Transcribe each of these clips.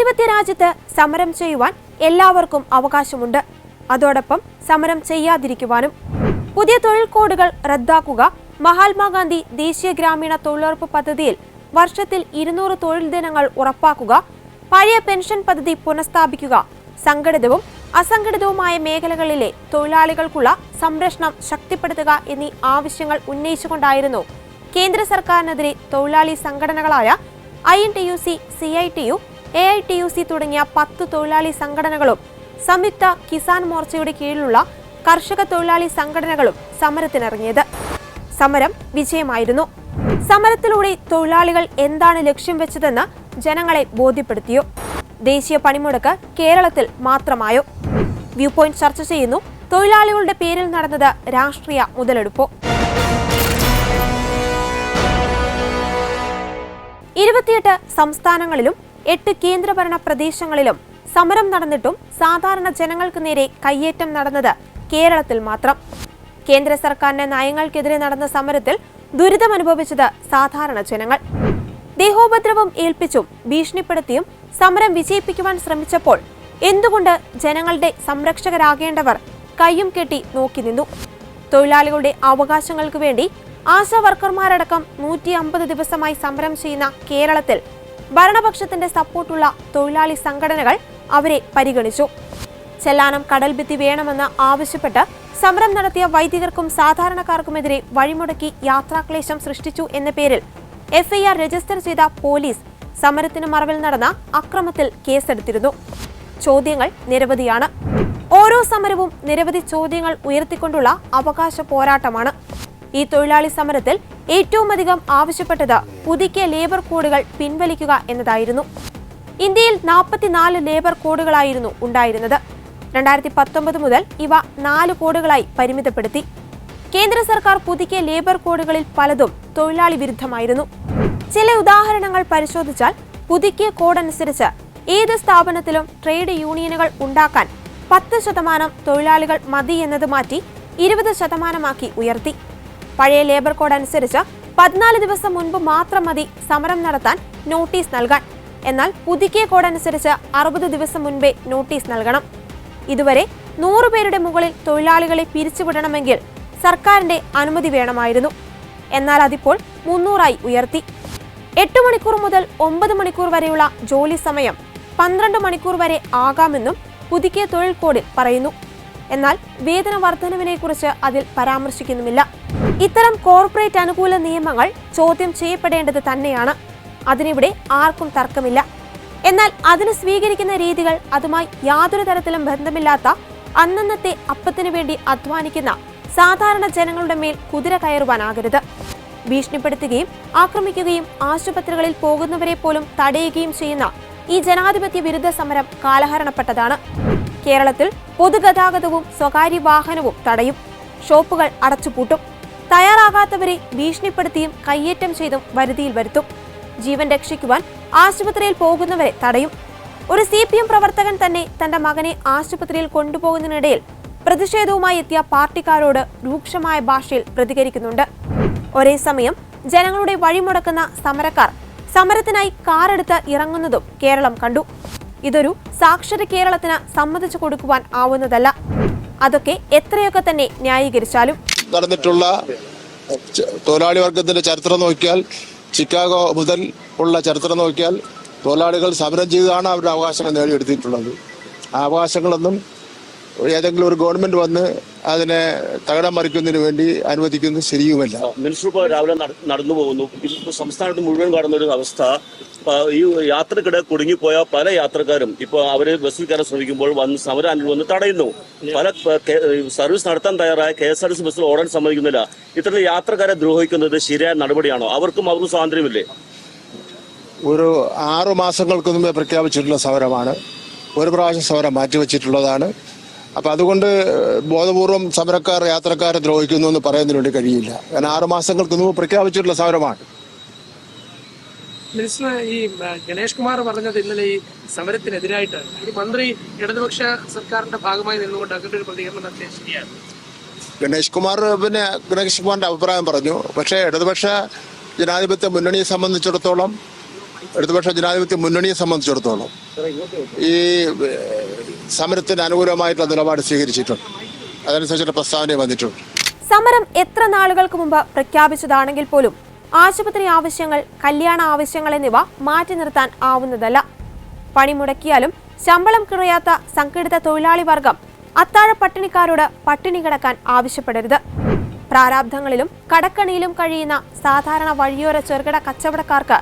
ജനാധിപത്യ രാജ്യത്ത് സമരം ചെയ്യുവാൻ എല്ലാവർക്കും അവകാശമുണ്ട്. അതോടൊപ്പം സമരം ചെയ്യാതിരിക്കുവാനും. പുതിയ തൊഴിൽ കോഡുകൾ റദ്ദാക്കുക, മഹാത്മാഗാന്ധി ദേശീയ ഗ്രാമീണ തൊഴിലുറപ്പ് പദ്ധതിയിൽ വർഷത്തിൽ 200 തൊഴിൽ ദിനങ്ങൾ ഉറപ്പാക്കുക, പഴയ പെൻഷൻ പദ്ധതി പുനഃസ്ഥാപിക്കുക, സംഘടിതവും അസംഘടിതവുമായ മേഖലകളിലെ തൊഴിലാളികൾക്കുള്ള സംരക്ഷണം ശക്തിപ്പെടുത്തുക എന്നീ ആവശ്യങ്ങൾ ഉന്നയിച്ചുകൊണ്ടായിരുന്നു കേന്ദ്ര സർക്കാരിനെതിരെ തൊഴിലാളി സംഘടനകളായ INTUC, CITU, AITUC തുടങ്ങിയ 10 തൊഴിലാളി സംഘടനകളും സംയുക്ത കിസാൻ മോർച്ചയുടെ കീഴിലുള്ള കർഷക തൊഴിലാളി സംഘടനകളും സമരത്തിനിറങ്ങിയത്. സമരം വിജയമായിരുന്നു. സമരത്തിലൂടെ തൊഴിലാളികൾ എന്താണ് ലക്ഷ്യം വെച്ചതെന്ന് ജനങ്ങളെ ബോധ്യപ്പെടുത്തിയോ? ദേശീയ പണിമുടക്ക് കേരളത്തിൽ മാത്രമായോ? വ്യൂ പോയിന്റ് ചർച്ച ചെയ്യുന്നു. തൊഴിലാളികളുടെ പേരിൽ നടന്നത് രാഷ്ട്രീയ മുതലെടുപ്പോ? 28 സംസ്ഥാനങ്ങളിലും 8 കേന്ദ്രഭരണ പ്രദേശങ്ങളിലും സമരം നടന്നിട്ടും സാധാരണ ജനങ്ങൾക്ക് നേരെ കയ്യേറ്റം നടന്നത് കേരളത്തിൽ മാത്രം. കേന്ദ്ര സർക്കാരിന്റെ നയങ്ങൾക്കെതിരെ നടന്ന സമരത്തിൽ ദുരിതമനുഭവിച്ചത് സാധാരണ ജനങ്ങൾ. ദേഹോപദ്രവം ഏൽപ്പിച്ചും ഭീഷണിപ്പെടുത്തിയും സമരം വിജയിപ്പിക്കുവാൻ ശ്രമിച്ചപ്പോൾ എന്തുകൊണ്ട് ജനങ്ങളുടെ സംരക്ഷകരാകേണ്ടവർ കയ്യും കെട്ടി നോക്കി നിന്നു? തൊഴിലാളികളുടെ അവകാശങ്ങൾക്ക് വേണ്ടി ആശാ വർക്കർമാരടക്കം 150 ദിവസമായി സമരം ചെയ്യുന്ന കേരളത്തിൽ ഭരണപക്ഷത്തിന്റെ സപ്പോർട്ടുള്ള തൊഴിലാളി സംഘടനകൾ അവരെ പരിഗണിച്ചു. ചെല്ലാനം കടൽഭിത്തി വേണമെന്ന് ആവശ്യപ്പെട്ട് സമരം നടത്തിയ വൈദികർക്കും സാധാരണക്കാർക്കുമെതിരെ വഴിമുടക്കി യാത്രാക്ലേശം സൃഷ്ടിച്ചു എന്ന പേരിൽ FIR രജിസ്റ്റർ ചെയ്ത പോലീസ് സമരത്തിന് മറവിൽ നടന്ന അക്രമത്തിൽ കേസെടുത്തിരുന്നു. ചോദ്യങ്ങൾ നിരവധിയാണ്. ഓരോ സമരവും നിരവധി ചോദ്യങ്ങൾ ഉയർത്തിക്കൊണ്ടുള്ള അവകാശ പോരാട്ടമാണ്. ഈ തൊഴിലാളി സമരത്തിൽ ഏറ്റവും അധികം ആവശ്യപ്പെട്ടത് പുതുക്കിയ ലേബർ കോഡുകൾ പിൻവലിക്കുക എന്നതായിരുന്നു. ഇന്ത്യയിൽ 44 ലേബർ കോഡുകളായിരുന്നു ഉണ്ടായിരുന്നത്. 2019 മുതൽ ഇവ 4 കോഡുകളായി പരിമിതപ്പെടുത്തി. കേന്ദ്ര സർക്കാർ പുതുക്കിയ ലേബർ കോഡുകളിൽ പലതും തൊഴിലാളി വിരുദ്ധമായിരുന്നു. ചില ഉദാഹരണങ്ങൾ പരിശോധിച്ചാൽ പുതുക്കിയ കോഡ് അനുസരിച്ച് ഏത് സ്ഥാപനത്തിലും ട്രേഡ് യൂണിയനുകൾ ഉണ്ടാക്കാൻ 10% തൊഴിലാളികൾ മതി എന്നത് മാറ്റി 20% ഉയർത്തി. പഴയ ലേബർ കോഡ് അനുസരിച്ച് 14 ദിവസം മുൻപ് മാത്രം മതി സമരം നടത്താൻ നോട്ടീസ് നൽകാൻ. എന്നാൽ പുതുക്കിയ കോഡ് അനുസരിച്ച് 60 ദിവസം മുൻപേ നോട്ടീസ് നൽകണം. ഇതുവരെ 100 പേരുടെ മുകളിൽ തൊഴിലാളികളെ പിരിച്ചുവിടണമെങ്കിൽ സർക്കാരിന്റെ അനുമതി വേണമായിരുന്നു. എന്നാൽ അതിപ്പോൾ 300 ഉയർത്തി. 8 മണിക്കൂർ മുതൽ 9 മണിക്കൂർ വരെയുള്ള ജോലി സമയം 12 മണിക്കൂർ വരെ ആകാമെന്നും പുതുക്കിയ തൊഴിൽ കോഡിൽ പറയുന്നു. എന്നാൽ വേതന വർധനവിനെ കുറിച്ച് അതിൽ പരാമർശിക്കുന്നുമില്ല. ഇത്തരം കോർപ്പറേറ്റ് അനുകൂല നിയമങ്ങൾ ചോദ്യം ചെയ്യപ്പെടേണ്ടത് തന്നെയാണ്. അതിനിവിടെ ആർക്കും തർക്കമില്ല. എന്നാൽ അതിന് സ്വീകരിക്കുന്ന രീതികൾ അതുമായി യാതൊരു തരത്തിലും ബന്ധമില്ലാത്ത അന്നന്നത്തെ അപ്പത്തിനു വേണ്ടി അധ്വാനിക്കുന്ന സാധാരണ ജനങ്ങളുടെ മേൽ കുതിര കയറുവാനാകരുത്. ഭീഷണിപ്പെടുത്തുകയും ആക്രമിക്കുകയും ആശുപത്രികളിൽ പോകുന്നവരെ പോലും തടയുകയും ചെയ്യുന്ന ഈ ജനാധിപത്യ വിരുദ്ധ സമരം കാലഹരണപ്പെട്ടതാണ്. കേരളത്തിൽ പൊതുഗതാഗതവും സ്വകാര്യ വാഹനവും തടയും. ഷോപ്പുകൾ അടച്ചുപൂട്ടും. തയ്യാറാകാത്തവരെ ഭീഷണിപ്പെടുത്തിയും കയ്യേറ്റം ചെയ്തും വരുതിയിൽ വരുത്തും. ജീവൻ രക്ഷിക്കുവാൻ ആശുപത്രിയിൽ പോകുന്നവരെ തടയും. ഒരു CPM പ്രവർത്തകൻ തന്നെ തന്റെ മകനെ ആശുപത്രിയിൽ കൊണ്ടുപോകുന്നതിനിടയിൽ പ്രതിഷേധവുമായി എത്തിയ പാർട്ടിക്കാരോട് രൂക്ഷമായ ഭാഷയിൽ പ്രതികരിക്കുന്നുണ്ട്. ഒരേ സമയം ജനങ്ങളുടെ വഴിമുടക്കുന്ന സമരക്കാർ സമരത്തിനായി കാറെടുത്ത് ഇറങ്ങുന്നതും കേരളം കണ്ടു. ഇതൊരു സാക്ഷര കേരളത്തിന് സമ്മതിച്ചു കൊടുക്കുവാൻ ആവുന്നതല്ല. അതൊക്കെ എത്രയൊക്കെ തന്നെ ന്യായീകരിച്ചാലും നടന്നിട്ടുള്ള തൊഴിലാളി വർഗത്തിന്റെ ചരിത്രം നോക്കിയാൽ, ചിക്കാഗോ മുതൽ ഉള്ള ചരിത്രം നോക്കിയാൽ തൊഴിലാളികൾ സമരം ചെയ്താണ് അവരുടെ അവകാശങ്ങൾ നേടിയെടുത്തിട്ടുള്ളത്. ആ അവകാശങ്ങളൊന്നും ഏതെങ്കിലും ഒരു ഗവൺമെന്റ് വന്ന് അതിനെ തകിടം മറിക്കുന്നതിന് വേണ്ടി അനുവദിക്കുന്നത് ശരിയുമല്ല. മിനിസ്റ്റർ ഇപ്പോൾ രാവിലെ നടന്നു പോകുന്നു. സംസ്ഥാനത്ത് മുഴുവൻ കാണുന്ന ഒരു അവസ്ഥ, ഈ യാത്രക്കിടെ കുടുങ്ങിപ്പോയ പല യാത്രക്കാരും ഇപ്പോൾ അവര് ബസ്സിൽ കയറാൻ ശ്രമിക്കുമ്പോൾ വന്ന് സമരം വന്ന് തടയുന്നു. പല സർവീസ് നടത്താൻ തയ്യാറായ KSRTC ബസ്സിൽ ഓടാൻ സമ്മതിക്കുന്നില്ല. ഇത്തരം യാത്രക്കാരെ ദ്രോഹിക്കുന്നത് ശരിയായ നടപടിയാണോ? അവർക്കും സ്വാതന്ത്ര്യമില്ലേ? ഒരു 6 മാസങ്ങൾക്ക് മുമ്പേ പ്രഖ്യാപിച്ചിട്ടുള്ള സമരമാണ്. ഒരു പ്രാവശ്യം സമരം മാറ്റിവെച്ചിട്ടുള്ളതാണ്. അപ്പം അതുകൊണ്ട് ബോധപൂർവം സമരക്കാർ യാത്രക്കാരെ ദ്രോഹിക്കുന്നു എന്ന് പറയുന്നതിന് വേണ്ടി കഴിയില്ല. കാരണം 6 മാസങ്ങൾക്ക് മുമ്പ് പ്രഖ്യാപിച്ചിട്ടുള്ള സമരമാണ്. മിനിസ്റ്റർ, ഈ ഗണേഷ് കുമാർ പറഞ്ഞത് ഇന്നലെ ഈ സമരത്തിനെതിരായിട്ടാണ്. ഒരു മന്ത്രി ഇടതുപക്ഷ സർക്കാരിന്റെ ഭാഗമായി നിന്നുകൊണ്ട് അങ്ങനെ ഒരു പ്രതികരണം നടത്തിയ ശരിയാണ്? ഗണേഷ് കുമാറിന്റെ അഭിപ്രായം പറഞ്ഞു. പക്ഷേ ഇടതുപക്ഷ ജനാധിപത്യ മുന്നണിയെ സംബന്ധിച്ചിടത്തോളം ഇടതുപക്ഷ ജനാധിപത്യ മുന്നണിയെ സംബന്ധിച്ചിടത്തോളം ഈ സമരത്തിന് അനുകൂലമായിട്ടുള്ള നിലപാട് സ്വീകരിച്ചിട്ടുണ്ട്. അതനുസരിച്ചുള്ള പ്രസ്താവന വന്നിട്ടുണ്ട്. സമരം എത്ര നാളുകൾക്ക് മുമ്പ് പ്രഖ്യാപിച്ചതാണെങ്കിൽ പോലും ആശുപത്രി ആവശ്യങ്ങൾ, കല്യാണ ആവശ്യങ്ങൾ എന്നിവ മാറ്റി നിർത്താൻ ആവുന്നതല്ല. പണിമുടക്കിയാലും ശമ്പളം കുറയാത്ത സംഘടിത തൊഴിലാളി വർഗം അത്താഴ പട്ടിണിക്കാരോട് പട്ടിണി കിടക്കാൻ ആവശ്യപ്പെടരുത്. പ്രാരാബ്ധങ്ങളിലും കടക്കണിയിലും കഴിയുന്ന സാധാരണ വഴിയോര ചെറുകിട കച്ചവടക്കാർക്ക്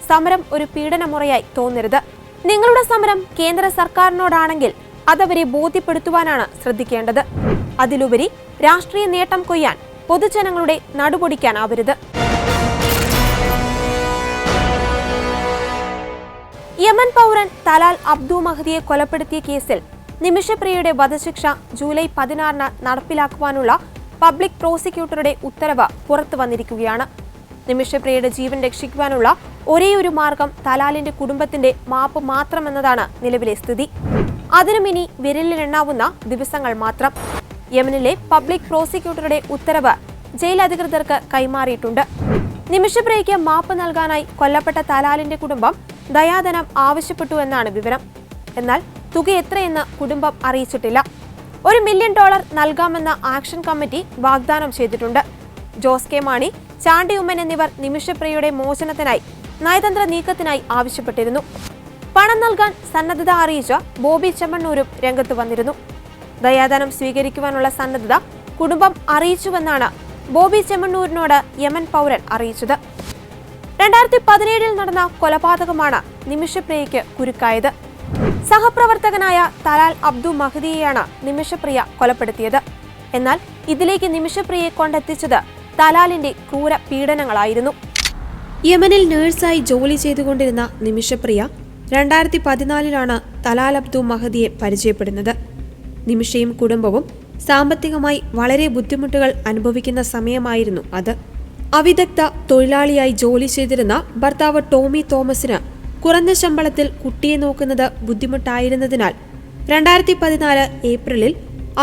സമരം ഒരു പീഡനമുറയായി തോന്നരുത്. നിങ്ങളുടെ സമരം കേന്ദ്ര സർക്കാരിനോടാണെങ്കിൽ അതവരെ ബോധ്യപ്പെടുത്തുവാനാണ് ശ്രദ്ധിക്കേണ്ടത്. അതിലുപരി രാഷ്ട്രീയ നേട്ടം കൊയ്യാൻ പൊതുജനങ്ങളുടെ നടുപൊടിക്കാനാവരുത്. യമൻ പൗരൻ തലാൽ അബ്ദു മഹദിയെ കൊലപ്പെടുത്തിയ കേസിൽ നിമിഷപ്രിയയുടെ വധശിക്ഷ ജൂലൈ 16 നടപ്പിലാക്കുവാനുള്ള പബ്ലിക് പ്രോസിക്യൂട്ടറുടെ ഉത്തരവ് പുറത്തു വന്നിരിക്കുകയാണ്. നിമിഷപ്രിയയുടെ ജീവൻ രക്ഷിക്കുവാനുള്ള ഒരേയൊരു മാർഗം തലാലിന്റെ കുടുംബത്തിന്റെ മാപ്പ് മാത്രമെന്നതാണ് നിലവിലെ സ്ഥിതി. അതിനും ഇനി വിരലിലെണ്ണാവുന്ന ദിവസങ്ങൾ മാത്രം. യമനിലെ പബ്ലിക് പ്രോസിക്യൂട്ടറുടെ ഉത്തരവ് ജയിൽ അധികൃതർക്ക് കൈമാറിയിട്ടുണ്ട്. നിമിഷപ്രിയയ്ക്ക് മാപ്പ് നൽകാനായി കൊല്ലപ്പെട്ട തലാലിന്റെ കുടുംബം ദയാധനം ആവശ്യപ്പെട്ടു എന്നാണ് വിവരം. എന്നാൽ തുക എത്രയെന്ന് കുടുംബം അറിയിച്ചിട്ടില്ല. $1 മില്യൺ നൽകാമെന്ന ആക്ഷൻ കമ്മിറ്റി വാഗ്ദാനം ചെയ്തിട്ടുണ്ട്. ജോസ് കെ മാണി, ചാണ്ടി ഉമ്മൻ എന്നിവർ നിമിഷപ്രിയയുടെ മോചനത്തിനായി നയതന്ത്ര നീക്കത്തിനായി ആവശ്യപ്പെട്ടിരുന്നു. പണം നൽകാൻ സന്നദ്ധത അറിയിച്ച ബോബി ചെമ്മണ്ണൂരും രംഗത്ത് വന്നിരുന്നു. ദയാധനം സ്വീകരിക്കുവാനുള്ള സന്നദ്ധത കുടുംബം അറിയിച്ചുവെന്നാണ് ബോബി ചെമ്മണ്ണൂരിനോട് യമൻ പൗരൻ അറിയിച്ചത്. 2017 നടന്ന കൊലപാതകമാണ് നിമിഷപ്രിയയ്ക്ക് കുരുക്കായത്. സഹപ്രവർത്തകനായ തലാൽ അബ്ദു മഹദിയെയാണ് നിമിഷപ്രിയ കൊലപ്പെടുത്തിയത്. എന്നാൽ ഇതിലേക്ക് നിമിഷപ്രിയയെ കൊണ്ടെത്തിച്ചത് തലാലിന്റെ ക്രൂര പീഡനങ്ങളായിരുന്നു. യമനിൽ നഴ്സായി ജോലി ചെയ്തുകൊണ്ടിരുന്ന നിമിഷപ്രിയ 2014 തലാൽ അബ്ദു മഹദിയെ പരിചയപ്പെടുന്നത്. നിമിഷയും കുടുംബവും സാമ്പത്തികമായി വളരെ ബുദ്ധിമുട്ടുകൾ അനുഭവിക്കുന്ന സമയമായിരുന്നു അത്. അവിദഗ്ധ തൊഴിലാളിയായി ജോലി ചെയ്തിരുന്ന ഭർത്താവ് ടോമി തോമസിന് കുറഞ്ഞ ശമ്പളത്തിൽ കുട്ടിയെ നോക്കുന്നത് ബുദ്ധിമുട്ടായിരുന്നതിനാൽ 2014 ഏപ്രിലിൽ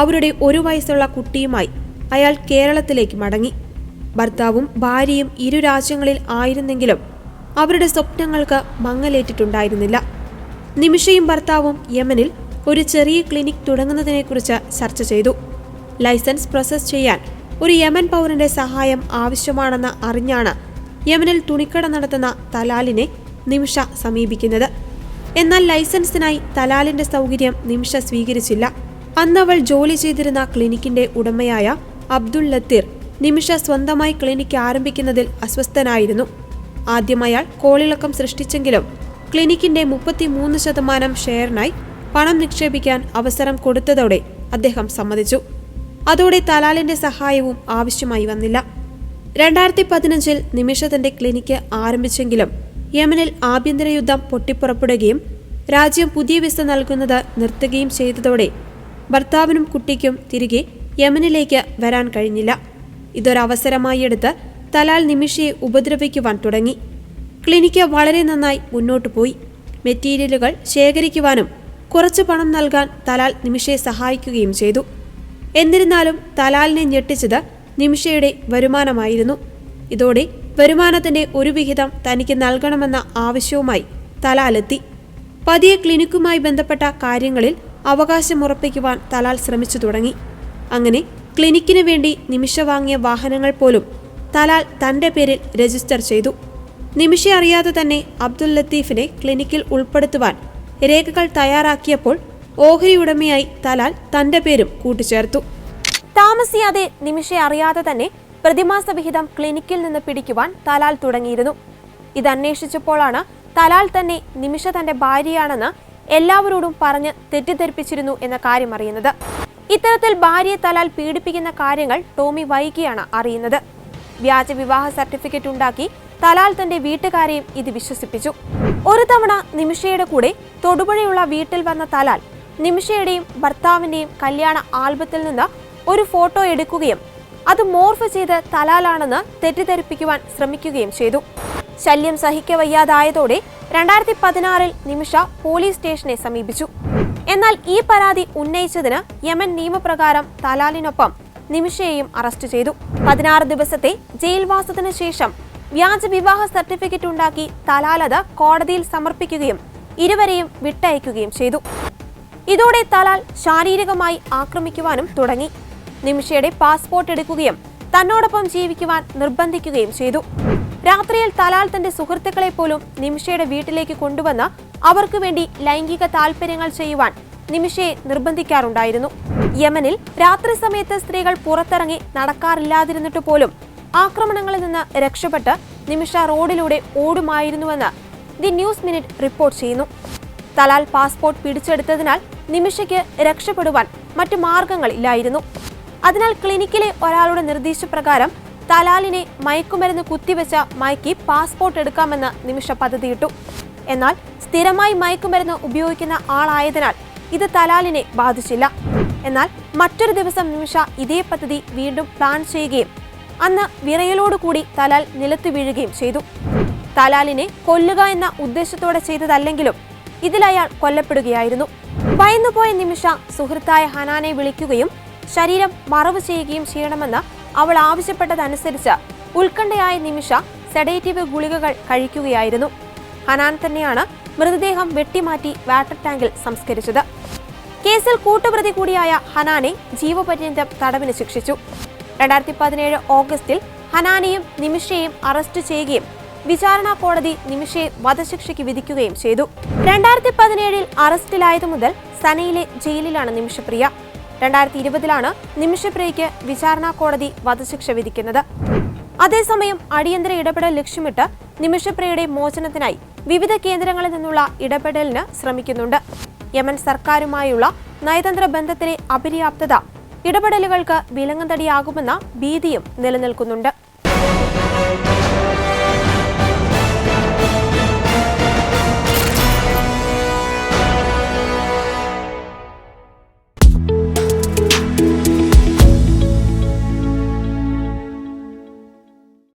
അവരുടെ 1 വയസ്സുള്ള കുട്ടിയുമായി അയാൾ കേരളത്തിലേക്ക് മടങ്ങി. ഭർത്താവും ഭാര്യയും ഇരു രാജ്യങ്ങളിൽ ആയിരുന്നെങ്കിലും അവരുടെ സ്വപ്നങ്ങൾക്ക് മങ്ങലേറ്റിട്ടുണ്ടായിരുന്നില്ല. നിമിഷയും ഭർത്താവും യമനിൽ ഒരു ചെറിയ ക്ലിനിക് തുടങ്ങുന്നതിനെക്കുറിച്ച് ചർച്ച ചെയ്തു. ലൈസൻസ് പ്രോസസ് ചെയ്യാൻ ഒരു യമൻ പൗരന്റെ സഹായം ആവശ്യമാണെന്ന് അറിഞ്ഞാണ് യമനിൽ തുണിക്കട നടത്തുന്ന തലാലിനെ നിമിഷ സമീപിക്കുന്നത്. എന്നാൽ ലൈസൻസിനായി തലാലിന്റെ സൗകര്യം നിമിഷ സ്വീകരിച്ചില്ല. അന്ന് അവൾ ജോലി ചെയ്തിരുന്ന ക്ലിനിക്കിന്റെ ഉടമയായ അബ്ദുൾ ലത്തീർ നിമിഷ സ്വന്തമായി ക്ലിനിക്ക് ആരംഭിക്കുന്നതിൽ അസ്വസ്ഥനായിരുന്നു. ആദ്യം അയാൾ കോളിളക്കം സൃഷ്ടിച്ചെങ്കിലും ക്ലിനിക്കിന്റെ 33% ഷെയറിനായി പണം നിക്ഷേപിക്കാൻ അവസരം കൊടുത്തതോടെ അദ്ദേഹം സമ്മതിച്ചു. അതോടെ തലാലിന്റെ സഹായവും ആവശ്യമായി വന്നില്ല. 2015 നിമിഷ തന്റെ ക്ലിനിക്ക് ആരംഭിച്ചെങ്കിലും യമനിൽ ആഭ്യന്തര യുദ്ധം പൊട്ടിപ്പുറപ്പെടുകയും രാജ്യം പുതിയ വിസ നൽകുന്നത് നിർത്തുകയും ചെയ്തതോടെ ഭർത്താവിനും കുട്ടിക്കും തിരികെ യമനിലേക്ക് വരാൻ കഴിഞ്ഞില്ല. ഇതൊരവസരമായി എടുത്ത് തലാൽ നിമിഷയെ ഉപദ്രവിക്കുവാൻ തുടങ്ങി. ക്ലിനിക്ക് വളരെ നന്നായി മുന്നോട്ടു പോയി. മെറ്റീരിയലുകൾ ശേഖരിക്കുവാനും കുറച്ച് പണം നൽകാൻ തലാൽ നിമിഷയെ സഹായിക്കുകയും ചെയ്തു. എന്നിരുന്നാലും തലാലിനെ ഞെട്ടിച്ചത് നിമിഷയുടെ വരുമാനമായിരുന്നു. ഇതോടെ വരുമാനത്തിന്റെ ഒരു വിഹിതം തനിക്ക് നൽകണമെന്ന ആവശ്യവുമായി തലാലെത്തി. പതിയെ ക്ലിനിക്കുമായി ബന്ധപ്പെട്ട കാര്യങ്ങളിൽ അവകാശമുറപ്പിക്കുവാൻ തലാൽ ശ്രമിച്ചു തുടങ്ങി. അങ്ങനെ ക്ലിനിക്കിന് വേണ്ടി നിമിഷ വാങ്ങിയ വാഹനങ്ങൾ പോലും തലാൽ തന്റെ പേരിൽ രജിസ്റ്റർ ചെയ്തു. നിമിഷ അറിയാതെ തന്നെ അബ്ദുൽ ലത്തീഫിനെ ക്ലിനിക്കിൽ ഉൾപ്പെടുത്തുവാൻ രേഖകൾ തയ്യാറാക്കിയപ്പോൾ ഓഹരി ഉടമയായി തലാൽ തന്റെ പേരും കൂട്ടിച്ചേർത്തു. താമസിയാതെ നിമിഷ അറിയാതെ തന്നെ പ്രതിമാസ വിഹിതം ക്ലിനിക്കിൽ നിന്ന് പിടിക്കുവാൻ തലാൽ തുടങ്ങിയിരുന്നു. ഇതന്വേഷിച്ചപ്പോഴാണ് തലാൽ തന്നെ നിമിഷ തന്റെ ഭാര്യയാണെന്ന് എല്ലാവരോടും പറഞ്ഞ് തെറ്റിദ്ധരിപ്പിച്ചിരുന്നു എന്ന കാര്യം അറിയുന്നത്. ഇത്തരത്തിൽ ഭാര്യയെ തലാൽ പീഡിപ്പിക്കുന്ന കാര്യങ്ങൾ ടോമി വൈകിയാണ് അറിയുന്നത്. വ്യാജ വിവാഹ സർട്ടിഫിക്കറ്റ് ഉണ്ടാക്കി തലാൽ തന്റെ വീട്ടുകാരെയും ഇത് വിശ്വസിപ്പിച്ചു. ഒരു തവണ നിമിഷയുടെ കൂടെ തൊടുപുഴയുള്ള വീട്ടിൽ വന്ന തലാൽ നിമിഷയുടെയും ഭർത്താവിന്റെയും കല്യാണ ആൽബത്തിൽ നിന്ന് ഒരു ഫോട്ടോ എടുക്കുകയും അത് മോർഫ് ചെയ്ത് തലാലാണെന്ന് തെറ്റിദ്ധരിപ്പിക്കുവാൻ ശ്രമിക്കുകയും ചെയ്തു. ശല്യം സഹിക്കവയ്യാതായതോടെ 2016 നിമിഷ പോലീസ് സ്റ്റേഷനെ സമീപിച്ചു. എന്നാൽ ഈ പരാതി ഉന്നയിച്ചതിന് യമൻ നിയമപ്രകാരം തലാലിനൊപ്പം നിമിഷയെയും അറസ്റ്റ് ചെയ്തു. 16 ദിവസത്തെ ജയിൽവാസത്തിന് ശേഷം വ്യാജ വിവാഹ സർട്ടിഫിക്കറ്റ് ഉണ്ടാക്കി തലാൽ അത് കോടതിയിൽ സമർപ്പിക്കുകയും ഇരുവരെയും വിട്ടയക്കുകയും ചെയ്തു. ഇതോടെ തലാൽ ശാരീരികമായി ആക്രമിക്കുവാനും തുടങ്ങി. നിമിഷയുടെ പാസ്പോർട്ട് എടുക്കുകയും തന്നോടൊപ്പം ജീവിക്കുവാൻ നിർബന്ധിക്കുകയും ചെയ്തു. രാത്രിയിൽ തലാൽ തന്റെ സുഹൃത്തുക്കളെ പോലും നിമിഷയുടെ വീട്ടിലേക്ക് കൊണ്ടുവന്ന് അവർക്ക് വേണ്ടി ലൈംഗിക താല്പര്യങ്ങൾ ചെയ്യുവാൻ നിമിഷയെ നിർബന്ധിക്കാറുണ്ടായിരുന്നു. യമനിൽ രാത്രി സമയത്ത് സ്ത്രീകൾ പുറത്തിറങ്ങി നടക്കാറില്ലാതിരുന്നിട്ട് പോലും ആക്രമണങ്ങളിൽ നിന്ന് രക്ഷപ്പെട്ട് നിമിഷ റോഡിലൂടെ ഓടുമായിരുന്നുവെന്ന് ദി ന്യൂസ് മിനിറ്റ് റിപ്പോർട്ട് ചെയ്യുന്നു. തലാൽ പാസ്പോർട്ട് പിടിച്ചെടുത്തതിനാൽ നിമിഷയ്ക്ക് രക്ഷപ്പെടുവാൻ മറ്റു മാർഗങ്ങളില്ലായിരുന്നു. അതിനാൽ ക്ലിനിക്കിലെ ഒരാളുടെ നിർദ്ദേശപ്രകാരം തലാലിനെ മയക്കുമരുന്ന് കുത്തിവെച്ച മയക്കി പാസ്പോർട്ട് എടുക്കാമെന്ന് നിമിഷ പദ്ധതിയിട്ടു. എന്നാൽ സ്ഥിരമായി മയക്കുമരുന്ന് ഉപയോഗിക്കുന്ന ആളായതിനാൽ ഇത് തലാലിനെ ബാധിച്ചില്ല. എന്നാൽ മറ്റൊരു ദിവസം നിമിഷ ഇതേ പദ്ധതി വീണ്ടും പ്ലാൻ ചെയ്യുകയും അന്ന് വിറയലോടുകൂടി തലാൽ നിലത്ത് വീഴുകയും ചെയ്തു. തലാലിനെ കൊല്ലുക എന്ന ഉദ്ദേശത്തോടെ ചെയ്തതല്ലെങ്കിലും ഇതിലയാൾ കൊല്ലപ്പെടുകയായിരുന്നു. ഭയന്നുപോയ നിമിഷ സുഹൃത്തായ ഹനാനെ വിളിക്കുകയും ശരീരം മറവ് ചെയ്യുകയും ചെയ്യണമെന്ന് അവൾ ആവശ്യപ്പെട്ടതനുസരിച്ച് ഉത്കണ്ഠയായ നിമിഷ സെഡേറ്റീവ് ഗുളികകൾ കഴിക്കുകയായിരുന്നു. ഹനാൻ തന്നെയാണ് മൃതദേഹം വെട്ടിമാറ്റി വാട്ടർ ടാങ്കിൽ സംസ്കരിച്ചത്. കേസിൽ കൂട്ടുപ്രതി കൂടിയായ ഹനാനെ ജീവപര്യന്തം തടവിന് ശിക്ഷിച്ചു. 2017 ഓഗസ്റ്റിൽ ഹനാനെയും നിമിഷയെയും അറസ്റ്റ് ചെയ്യുകയും വിചാരണ കോടതി നിമിഷയെ വധശിക്ഷയ്ക്ക് വിധിക്കുകയും ചെയ്തു. 2017 അറസ്റ്റിലായതു മുതൽ സനയിലെ ജയിലിലാണ് നിമിഷപ്രിയ. 2020 നിമിഷപ്രിയയ്ക്ക് വിചാരണ കോടതി വധശിക്ഷ വിധിക്കുന്നത്. അതേസമയം അടിയന്തര ഇടപെടൽ ലക്ഷ്യമിട്ട് നിമിഷപ്രിയയുടെ മോചനത്തിനായി വിവിധ കേന്ദ്രങ്ങളിൽ നിന്നുള്ള ഇടപെടലിന് ശ്രമിക്കുന്നുണ്ട്. യമൻ സർക്കാരുമായുള്ള നയതന്ത്ര ബന്ധത്തിലെ അപര്യാപ്തത ഇടപെടലുകൾക്ക് വിലങ്ങുതടിയാകുമെന്ന ഭീതിയും നിലനിൽക്കുന്നുണ്ട്.